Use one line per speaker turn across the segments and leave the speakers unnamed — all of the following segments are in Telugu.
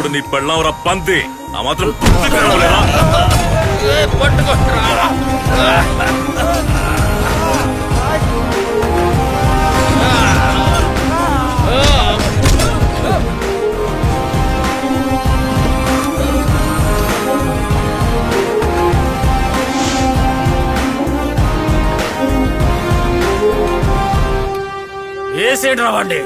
ఇప్పుడు నీ పెళ్ళాంరా పంది ఆ మాత్రం
ఏ సైడ్ రావండి.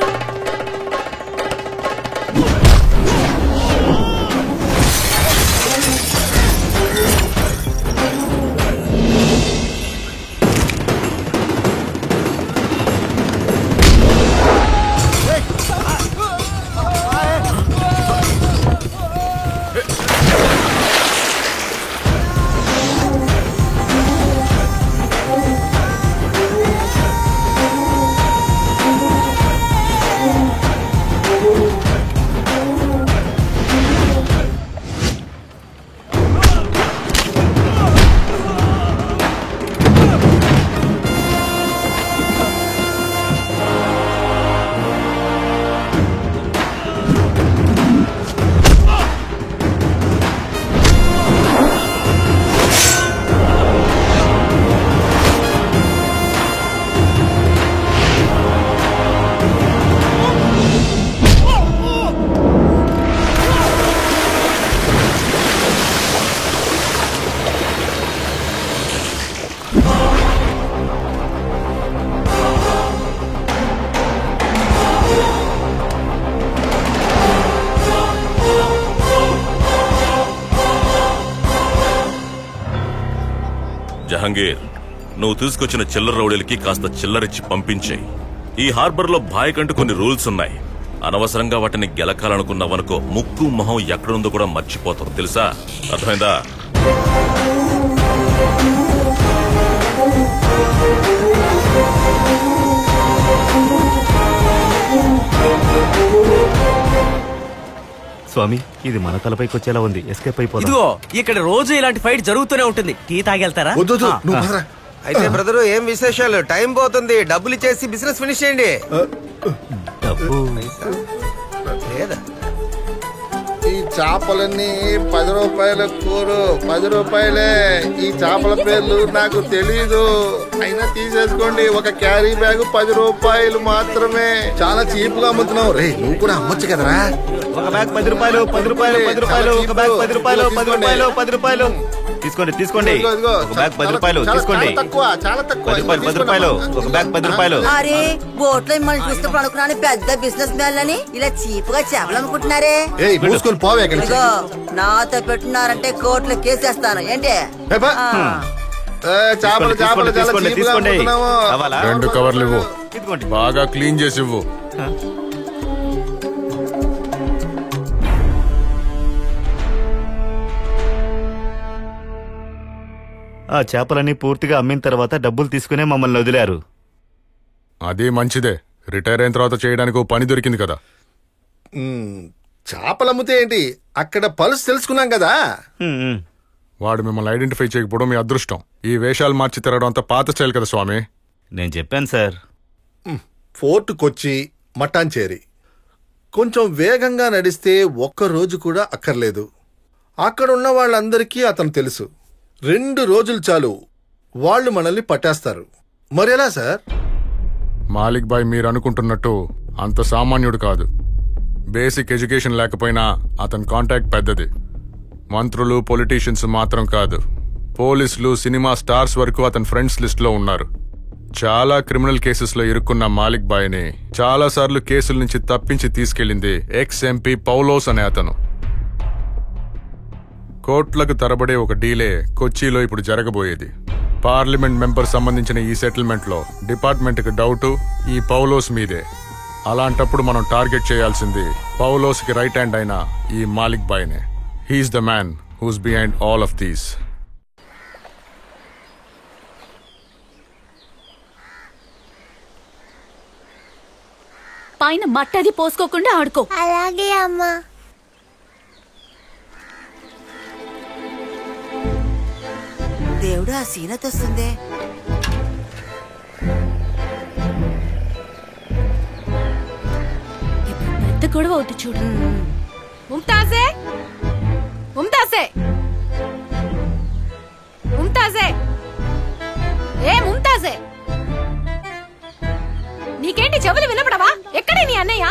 జహంగీర్, నువ్వు తీసుకొచ్చిన చిల్లర రౌడీలకి కాస్త చిల్లరిచ్చి పంపించేయి. ఈ హార్బర్ లో బాయ్ కంటూ కొన్ని రూల్స్ ఉన్నాయి. అనవసరంగా వాటిని గెలకాలనుకున్నావనుకో ముక్కు మొహం ఎక్కడుందో కూడా మర్చిపోతావు, తెలుసా? అర్థమైందా?
స్వామి, ఇది మన తలపైకి వచ్చేలా ఉంది. ఎస్కేప్ అయిపోయింది.
ఇదిగో ఇక్కడ రోజు ఇలాంటి ఫైట్ జరుగుతూనే ఉంటుంది. టీ తాగెళ్తారా?
అయితే బ్రదరు, ఏం విశేషాలు? టైం పోతుంది, డబ్బులు ఇచ్చేసి బిజినెస్ ఫినిష్ చేయండి.
డబ్బు
లేదా?
ఈ చేపలన్నీ 10 రూపాయల కూరు, 10 రూపాయలే. ఈ చేపల పేర్లు నాకు తెలీదు, అయినా తీసేసుకోండి. ఒక క్యారీ బ్యాగ్ 10 రూపాయలు మాత్రమే. చాలా చీప్ గా అమ్ముతున్నావు. రే, నువ్వు కూడా అమ్మొచ్చు కదరా.
ఒక బ్యాగ్ 10 రూపాయలు, 10 రూపాయలు, 10 రూపాయలు. ఒక బ్యాగ్ 10 రూపాయలు, 10 రూపాయలు, 10 రూపాయలు. తీసుకోండి, తీసుకోండి. ఒక బ్యాగ్ 10 రూపాయలు తీసుకోండి.
చాలా తక్కువ.
10 రూపాయలు. ఒక బ్యాగ్ 10 రూపాయలు.
అరే, బోట్లో మిమ్మల్ని చూస్తే అనుకున్నాను పెద్ద బిజినెస్ మ్యాన్ అని. ఇలా చీప్ గా చేపలు అమ్ముకుంటున్నారే.
మూసుకొని పోవే.
నాతో పెట్టున్నారంటే కోర్టులో కేసేస్తాను. ఏంటి?
చేపలు చేపలు
తీసుకోండి.
2 కవర్లు ఇవ్వు, బాగా క్లీన్ చేసి ఇవ్వు.
ఆ చేపలన్నీ పూర్తిగా అమ్మిన తర్వాత డబ్బులు తీసుకునే మమ్మల్ని వదిలారు.
అది మంచిదే. రిటైర్ అయిన తర్వాత చేయడానికి ఓ పని దొరికింది కదా. చేపలు అమ్ముతే ఏంటి, అక్కడ పల్స్ తెలుసుకున్నాం కదా. వాడు మిమ్మల్ని ఐడెంటిఫై చేయకపోవడం మీ అదృష్టం. ఈ వేషాలు మార్చి తిరగడం అంత పాత స్టైల్ కదా స్వామి.
నేను చెప్పాను సార్.
ఫోర్ట్ కొచ్చి మట్టాంచేరి కొంచెం వేగంగా నడిస్తే 1 రోజు కూడా అక్కర్లేదు. అక్కడున్న వాళ్ళందరికీ అతను తెలుసు. 2 రోజులు చాలు, వాళ్ళు మనల్ని పట్టేస్తారు. మరెలా సార్? మాలిక్ బాయ్ మీరు అనుకుంటున్నట్టు అంత సామాన్యుడు కాదు. బేసిక్ ఎడ్యుకేషన్ లేకపోయినా అతని కాంటాక్ట్ పెద్దది. మంత్రులు, పొలిటీషియన్స్ మాత్రం కాదు, పోలీసులు, సినిమా స్టార్స్ వరకు అతని ఫ్రెండ్స్ లిస్ట్ లో ఉన్నారు. చాలా క్రిమినల్ కేసెస్ లో ఇరుక్కున్న మాలిక్ బాయ్ ని చాలా సార్లు కేసుల నుంచి తప్పించి తీసుకెళ్లింది ఎక్స్ ఎంపీ పౌలోస్ అనే అతను. కోట్లకు తరబడే ఒక డీలే కొచ్చిలో ఇప్పుడు జరగబోయేది. పార్లమెంట్ మెంబర్ సంబంధించిన ఈ సెటిల్మెంట్ లో డిపార్ట్మెంట్ కి డౌట్ ఈ పౌలోస్ మీదే. అలాంటప్పుడు మనం టార్గెట్ చేయాల్సింది పౌలోస్ కి రైట్ హ్యాండ్ అయిన ఈ మాలిక్ బాయ్ నే. He is the man who's behind all of these.
పైన మట్టది పోసుకోకుండా ఆడుకో.
అలాగే అమ్మా.
దేవుడు, ఆ సీనత్ వస్తుంది.
ఇప్పుడు పెద్ద గొడవ అవుతుంది చూడు.
ముంతాజే ముంతాజే ముంతాజే ఏ ముంతాజే నీకేంటి చెవులు వినపడవా? ఎక్కడే నీ అన్నయ్య?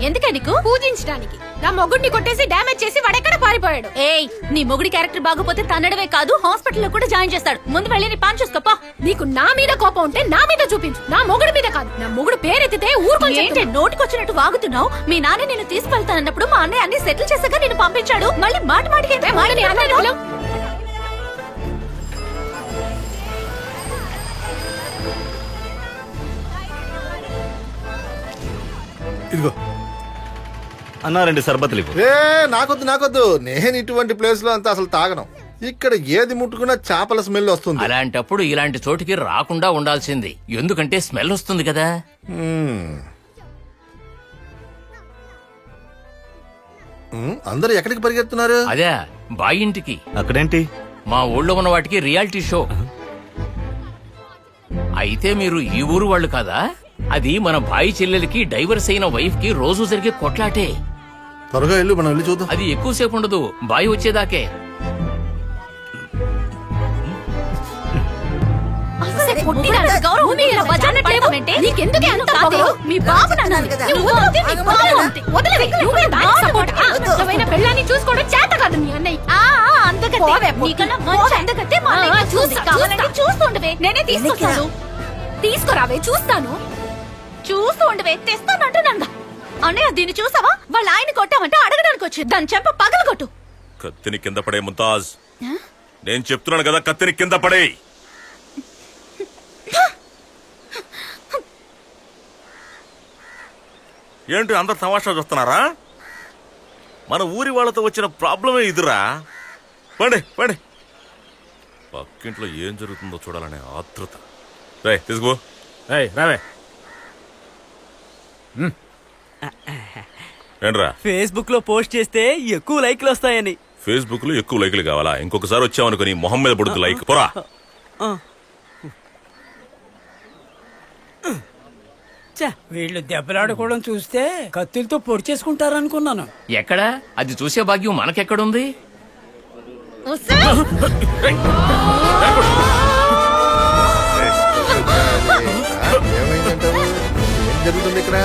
ఎందుకే నీకు?
పూజించడానికి. నా మొగుడిని కొట్టేసి డామేజ్ చేసి వాడెక్కడ పారిపోయాడు?
ఏయ్, నీ మొగుడి క్యారెక్టర్ బాగోపోతే తన్నడమే కాదు హాస్పిటల్లో కూడా జాయిన్ చేస్తాడు. ముందు వెళ్ళి నీ పని చూసుకోపా.
నీకు నా మీద కోపం ఉంటే నా మీద చూపించు, నా మొగుడి మీద కాదు. నా మొగుడు పేరెత్తితే ఊరుకొని
ఏంటి నోటికొచ్చినట్టు వాగుతున్నావు? మీ నాన్న నేను తీసుకెళ్తానన్నప్పుడు మా అన్నయ్య అన్ని సెటిల్ చేసాక నేను పంపించాడు. మళ్ళీ మాటికి
ఇదిగో
అన్నా 2 సర్బత్తులు ఇవ్వు.
నాకొద్దు. నేను ఇటువంటి ప్లేస్ లో అంతా అసలు తాగను. ఇక్కడ ఏది ముట్టుకున్నా చేపల స్మెల్ వస్తుంది.
అలాంటప్పుడు ఇలాంటి చోటుకి రాకుండా ఉండాల్సింది. ఎందుకంటే స్మెల్ వస్తుంది కదా.
అందరూ ఎక్కడికి పరిగెడుతున్నారు?
అదే బాయి ఇంటికి.
అక్కడేంటి?
మా ఊళ్ళో ఉన్న వాటికి రియాలిటీ షో. అయితే మీరు ఈ ఊరు వాళ్ళు కాదా? అది మన బాయి చెల్లెలకి డైవర్స్ అయిన వైఫ్ కి రోజు జరిగే కొట్లాటే.
త్వరగా వెళ్ళు, మనం వెళ్ళి చూద్దాం.
అది ఎక్కువసేపు ఉండదు, బాయి వచ్చేదాకే.
పెళ్ళాన్ని చూసుకోవడం చేత కాదు నీ అన్నయ్య.
చూస్తుండవే, నేనే తీసుకొస్తాను.
తీసుకురావే, చూస్తాను.
చూస్తూ ఉండవే, తెస్తానంటున్నాను. అన్నయ్య దీన్ని చూసావా? వాళ్ళ ఆయన కొట్టామంటే అడగడానికి వచ్చి దాని చెంప పగలగొట్టు.
కత్తిని కింద పడే ముంతాజ్. నేను చెప్తున్నాను కదా, కత్తిని కింద పడే. ఏంటి అందరు తమాషా చూస్తున్నారా? మన ఊరి వాళ్ళతో వచ్చిన ప్రాబ్లమే ఇదిరా. పండి పండి. పక్కింట్లో ఏం జరుగుతుందో చూడాలనే ఆతృత. రే తీసుకో.
రావే.
ఏంట్రా?
ఫేస్బుక్ లో పోస్ట్ చేస్తే ఎక్కువ లైక్లు వస్తాయని.
ఫేస్బుక్ లో ఎక్కువ లైక్లు కావాలా? ఇంకొకసారి వచ్చావనుకుని మొహం మీద పడుతు లైక్ పోరా.
వీళ్ళు దెబ్బలాడుకోవడం చూస్తే కత్తులతో పొడి చేసుకుంటారనుకున్నాను.
ఎక్కడా? అది చూసే భాగ్యం మనకెక్కడుంది?
ఏమైందంటావు? ఏం జరుగుతుంది ఇక్కడ?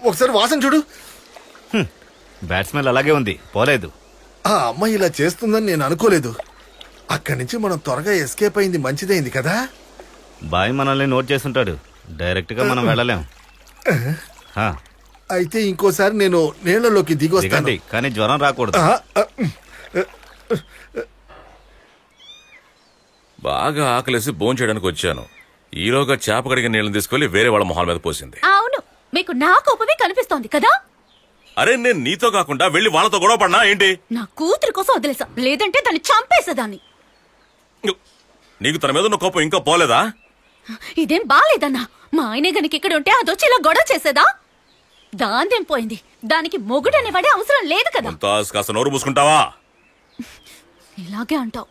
ఒకసారి వాసన చూడు.
బ్యాట్స్మెన్ అలాగే ఉంది, పోలేదు.
ఆ అమ్మాయి ఇలా చేస్తుందని నేను అనుకోలేదు. అక్కడి నుంచి మనం త్వరగా ఎస్కేప్ అయింది మంచిదైంది కదా.
బాయ్ మనల్ని నోట్ చేస్తుంటాడు, డైరెక్ట్ గా మనం వెళ్ళలేం.
అయితే ఇంకోసారి నేను నీళ్లలోకి దిగొస్తాను,
కానీ జ్వరం రాకూడదు.
బాగా ఆకలేసి భోజనం చేయడానికి వచ్చాను. ఈలోగా చేప కడిగిన నీళ్ళని తీసుకెళ్లి వేరే వాళ్ళ మొహాల మీద పోసింది.
అవును, మీకు నా కోపమే కనిపిస్తోంది కదా.
అరే నేను నీతో కాకుండా వెళ్ళి వాళ్ళతో గొడవ పడినా ఏంటి?
నా కూతురి కోసం వదిలేసా, లేదంటే దాన్ని చంపేసేదాన్ని.
నీకు తన మీద ఉన్న కోపం ఇంకా పోలేదా?
ఇదేం బాలేదన్నా. మా ఆయనే గనికి ఇక్కడ ఉంటే అదొచ్చి ఇలా గొడవ చేసేదా? దాందేం పోయింది, దానికి మొగుడనేవాడే అవసరం లేదు కదా.
కాస్త నోరు మూసుకుంటావా?
ఇలాగే అంటావు.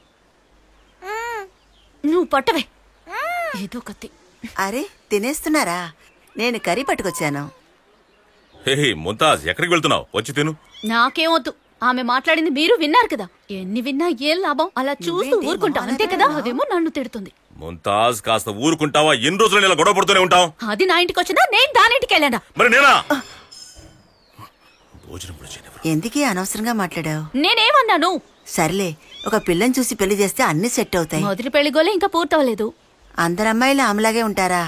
నువ్వు పట్టవే ఏదో కత్తి.
అరే తినేస్తున్నారా? నేను కర్రీ పట్టుకొచ్చాను.
హే ముంతాజ్, ఎక్కడికి వెళ్తున్నావు? వచ్చి తిను.
నాకేమొద్దు, ఆమె మాట్లాడింది మీరు విన్నారు కదా. ఎన్ని విన్నా ఏం లాభం? అలా చూస్తూ ఊరుకుంటా అంతే కదా. అదేమో నన్ను తిడుతుంది.
ముంతాజ్ కాస్త ఊరుకుంటావా? ఎన్ని రోజులు ఇలా గొడవ పడుతూనే ఉంటావు?
అది నా ఇంటికి వచ్చినా నేను దాని ఇంటికి వెళ్ళానా?
మరి నేనా?
ఎందుకే అనవసరంగా మాట్లాడావు?
నేనేమన్నాను?
సర్లే, ఒక పిల్లని చూసి పెళ్లి చేస్తే అన్ని సెట్ అవుతాయి.
మొదటి పెళ్లి గోలే ఇంకా పూర్తవలేదు.
అందరు అమ్మాయిలు ఆమెలాగే ఉంటారా?